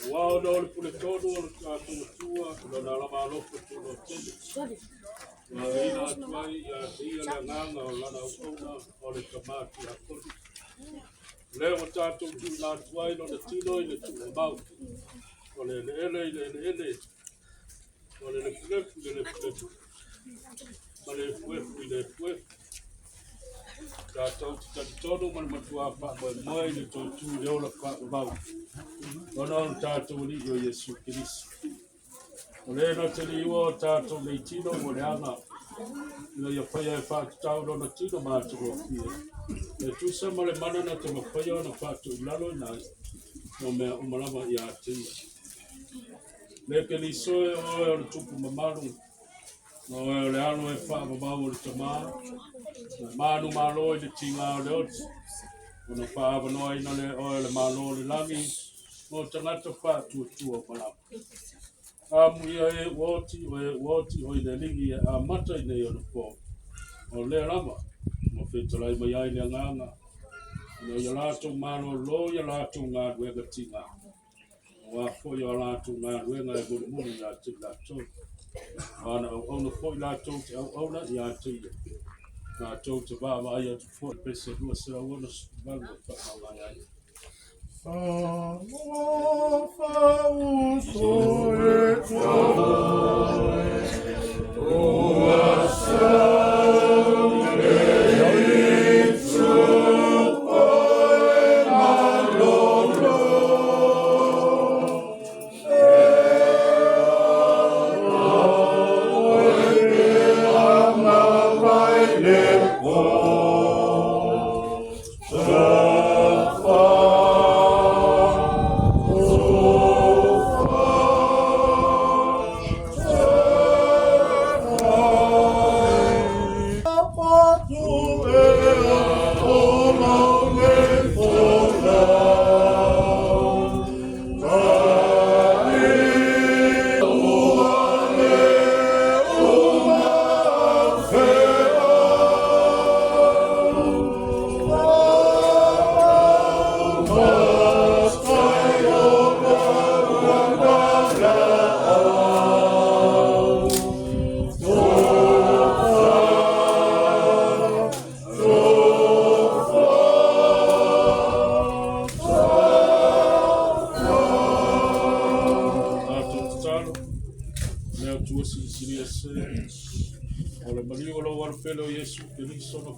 Wow, no, le todo tua, no na la malo ko no tele. Na ina twai ya ia la nganga o la na ona o le kamati a ko. Le o tato tu na twai no le tino i le tu mau. O le ele. O le flefu. Ma le fue. Tato todo man matua pa mai le tu le o la pa mau. Ono tato ni o Yesu Kristo. Ole no te liwa tato le tino mo le anga. Ina ia whaia e whātutau no na tino māturo kia. E tu sa ma le mana na te mawhaia na whātu I lalo I nai. No mea umalama I ātia. Le ke li soe oe o le tupu mamaru. No e o le alo e wha mamau o le tamā. Manu malo I le tinga o le oti. O na wha awanoa ina le oe le malo le langi. No tangata whātu tua malama. Ia e woti o I le lingi a mata I nei o le pō. O le lama, mo whetalai mai ai le nganga. No ia lātou mano lo, ia lātou ngā ruenga tinga. O a fo ia lātou ngā ruenga e muru muru ia te lātou. Ana au na fo I lātou te au na ia te ia. Lātou te wā mai atu fo I pese rua sera wana sukumaru e whakau mai ai.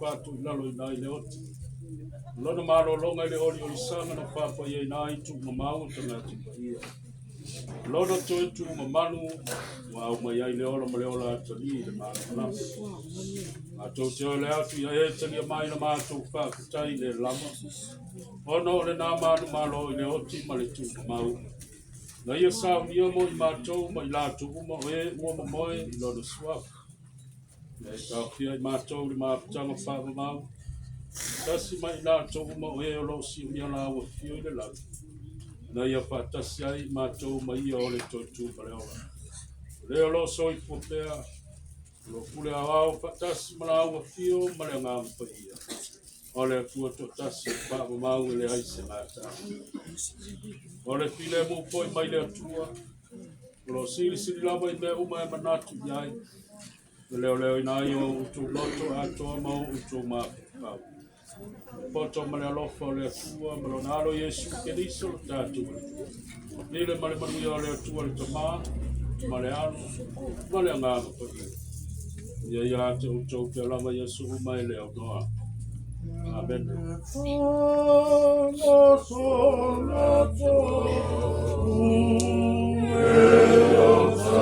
Fatu lalo ina I le oti. Lona malo longa le oli sanga na papa ye na itu mamau tanga ia. Lona tu mamanu wa mai ai le ola male ola tali le mana. A to te ole atu ia e tali mai na mato fa tai le lama. Ono le na manu malo I le oti male tu mamau. Na ia sa ia mo I mato mai la tu mo e mo mo I lona swap. E ka fia I mato le ma tanga fa mamau. Tasi mai la tōku mo e o lo si mia la o fio I le lau. Na ia whatasi ai mātou mai o le tōtū pareola. Leo lo so I popea. Lo pule a au whatasi ma la o fio ma le ngā mpa ia. O le kua to tasi whaama mau le haise ngātā. O le file mu poi mai le atua. Lo siri lava I mea uma e manatu iai. Leo ina o utu loto atoa mau utu mā. Poto male alofa le atua, malonalo Yesu Keriso le tatu. Nile male manuia o le atua le tamā, male alo, male angama pagi. Ia te utou pe lama Yesu umai le aunoa. Amen. Amen.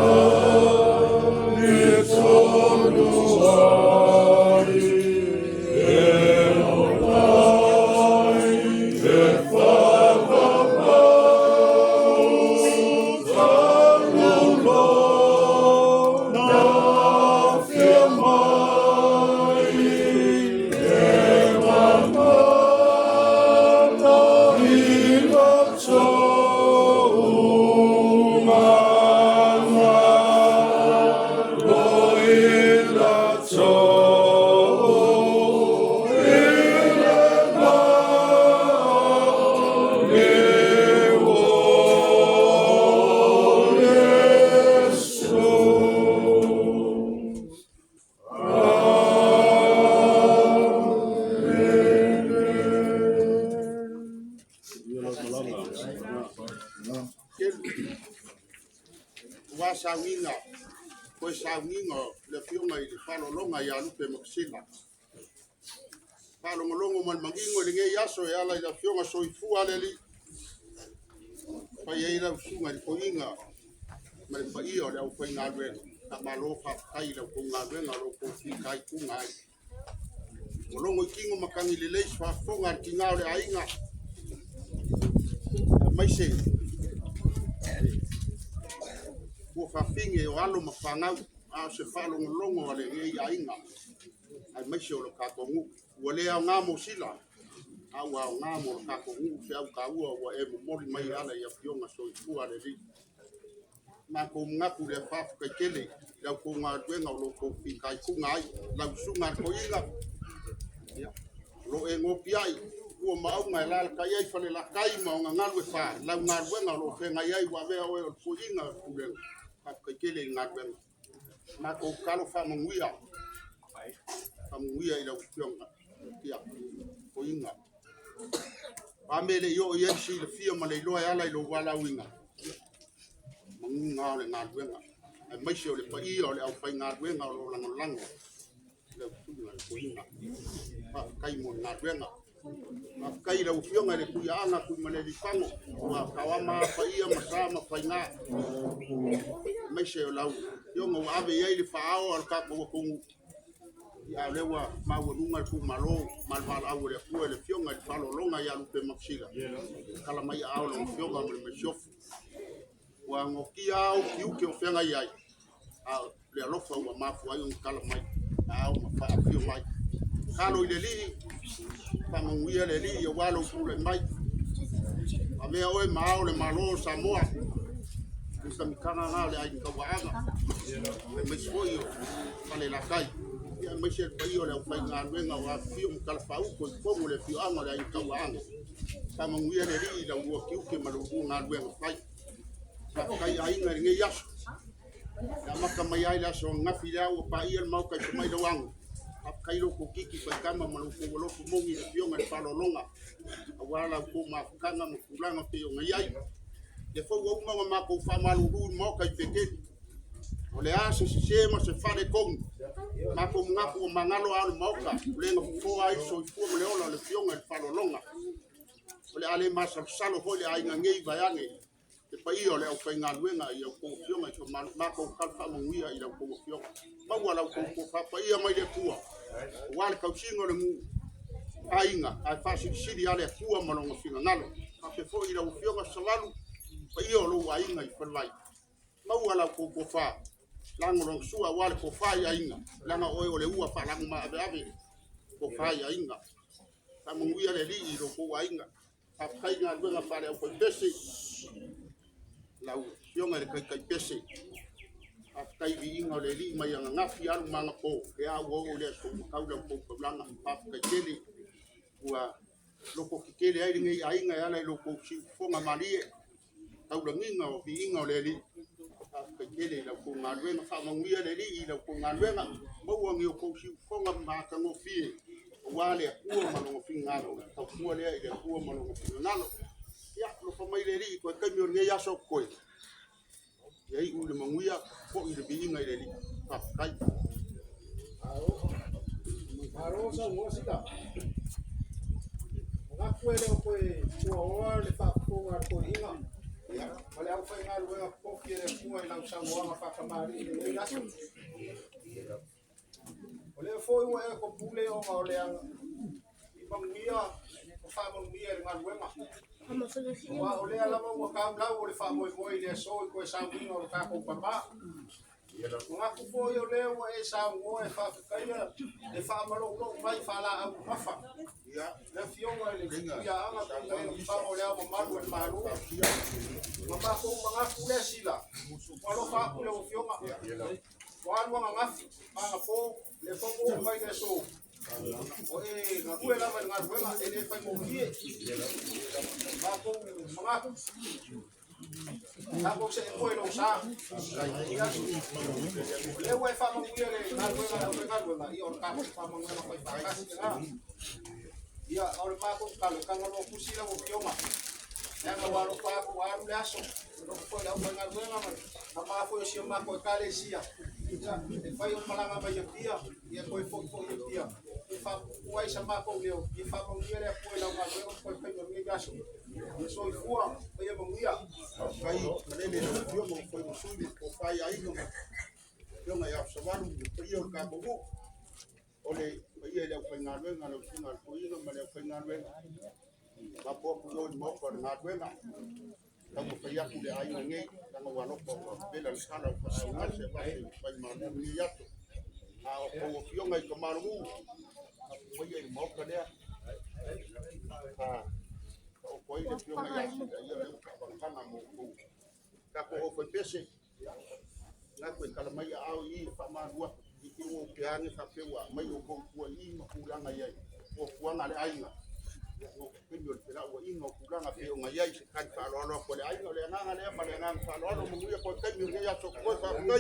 wa saunga ko saunga le fionga i falo longa ya lupe maksila falo longo man mangingo le nge yaso ya la le fionga soifu ale li pa ye ira sunga ko inga mai pa io le ko inga le ta malo fa kai le ko inga le na lo ko fi kai ku ngai longo kingo makangi le le fa fonga kinga le ainga mai se ko fa finge o alo mafanga a se falo longo le nge ainga ai mai se o ka ko ngu wale a ngamo sila awa ngamo ka ko ngu se au ka ua wa e mo mai ala ya fionga so fu ale li ma ko ngaku le fa ka kele la ko nga twenga lo ko fi kai ku ngai la sunga ko inga ya lo e ngo piai ko ma au ngai la ka ye fale la kai ma nga ngalwe fa la ngalwe nga lo fe nga ye wa ve o ko inga ku le ka kele ngalwe ma ko kalo fa mo nguia kamuia ila fionga ya ko inga amele yo yensi le fio ma le loa ala lo wala winga mangunga le ngalwenga ai mai se le pai o le au pai ngalwenga lo lang le funga ko inga pa kai mo ngalwenga ma kai le fionga le kuya anga ku ma le fango wa kawama pai ma sama pai nga mai se la yo ngo ave ye le fao al ka ko ya lewa ma wunga ku malo mal au le ku le fionga le falo longa ya lupe maksila kala mai au le fionga me shof wa ngokia au kiuke o fenga yai a le lofa wa mafu ayo kala mai au ma fa fio mai kalo ile li pa ngwia le li yo walo ku le mai a me o ma au le malo samoa sta mi kana na le ai ka waanga me soyo pale la kai ya me se paio le fai ngalwenga wa fio kala fau ko mo le fio anga le ka waanga pa ngwia le li la wo kiuke malugu ngalwenga fai ka kai ai ngi yas ya maka mai ai la so ngafi la o pa ia mau ka mai do wang ap kai lo ko kiki pa kama malugu lo ko mo ngi le fio ngal palo longa wala ko ma kanga mo kulanga pe ngai ai le fo wo ma ko fa malu mo ka peke o le aso se mo se fa de kong ma ko nga ko mangalo al mo ka le ngo fo ai so fo le ola le fionga fa lo longa o le ale ma sa salo ho le ai ngei bayange te pa io le o fa ngalwenga ia ko fionga so ma ko ka fa mo ia ia ko fionga ma wala ko fa pa ia mai le tua wala ka singo le mu ainga ai fa si ale tua mo lo finga ngalo ka se fo ia o fionga salalu pa io lo wa inga i falai ma wala ko fa lango long sua wala ko fa ya inga langa o le ua fa lango ma ave ko fa ya inga ta mo ia le li ro ko wa inga pa kai nga nga fa le ko pese la u yonga le kai pese a kai vi inga le li ma yang nga fi al manga ko ya wo le so ka u ko langa pa kai kele wa lo ko kele ai ngai ai nga ya lo ko si fo nga malie au la nginga o bi inga le li ka kele la ko ngalwe na fa manguia le li la ko ngalwe na mo wa ngi ko si fo nga ma ka no fi wa le ku ma no fi ngalo ka ku le ile ku ma no fi ngalo ya lo fa mai le li ko ka mi ngi ya so ko ya i u le manguia ko i le bi inga le li pa kai aro sa mo sita nga ko le ko o le fa ko nga ko inga Olha ao final o porque foi na Samoa para camari ele já olha foi o com pule o olha e bangia o fa bangia ngal wema olha lá o cam lá o fa moi ele só com essa vinho o ca com papá nga foi o leo essa o fa caia e fa malo no vai falar a mafa le fionga le ya anga ko fa o leo malu e malu mama ko mga kule sila walo fa kule o fionga walo nga anga po le fo ko mai le so o nga kule la nga wema ele fa mo vie ma ko mga ako se ko lo sa le wa fa mo vie le nga wema i or ka fa mo nga ko fa ka ya or ma ko ka lo ka lo kusila o fionga Yang waro pa ko waro laso. Ro ko la ko ngal wenga ma. Ama fo yo sima ko kale sia. E fai un malanga ba yo dia. Ia ko fo yo dia. E fa wai sama ko leo. E fa mo ngira ko la ngal wenga ko pe yo ngi gaso. E so i fua pa yo mo ngia. Kai manene no yo mo ko mo suli ko pai ai no. Yo nga ya sabaru ko yo ka ko. Ole ia le ko ngal wenga no singa ko ino ma le ko ngal wenga. Ba po ko mo ko ngal wenga. Kamu kaya kule ayo ngai kama wanopo bela sana kwa sababu basi kwa maana ni yato au kwa kionga ikomaru kwa hiyo moka dia kwa hiyo kionga hiyo kama mungu kako kwa pese na kwa kalama ya au hii kama dua ikiwa ukiani kapewa mayo kwa hii makulanga yai kwa kuanga le aina Pinjol pela wa ingo kulanga peo ngayai kan kalolo ko le ayo le nanga le ma le nanga kalolo mu ya ko kai mi ya to ko sa kai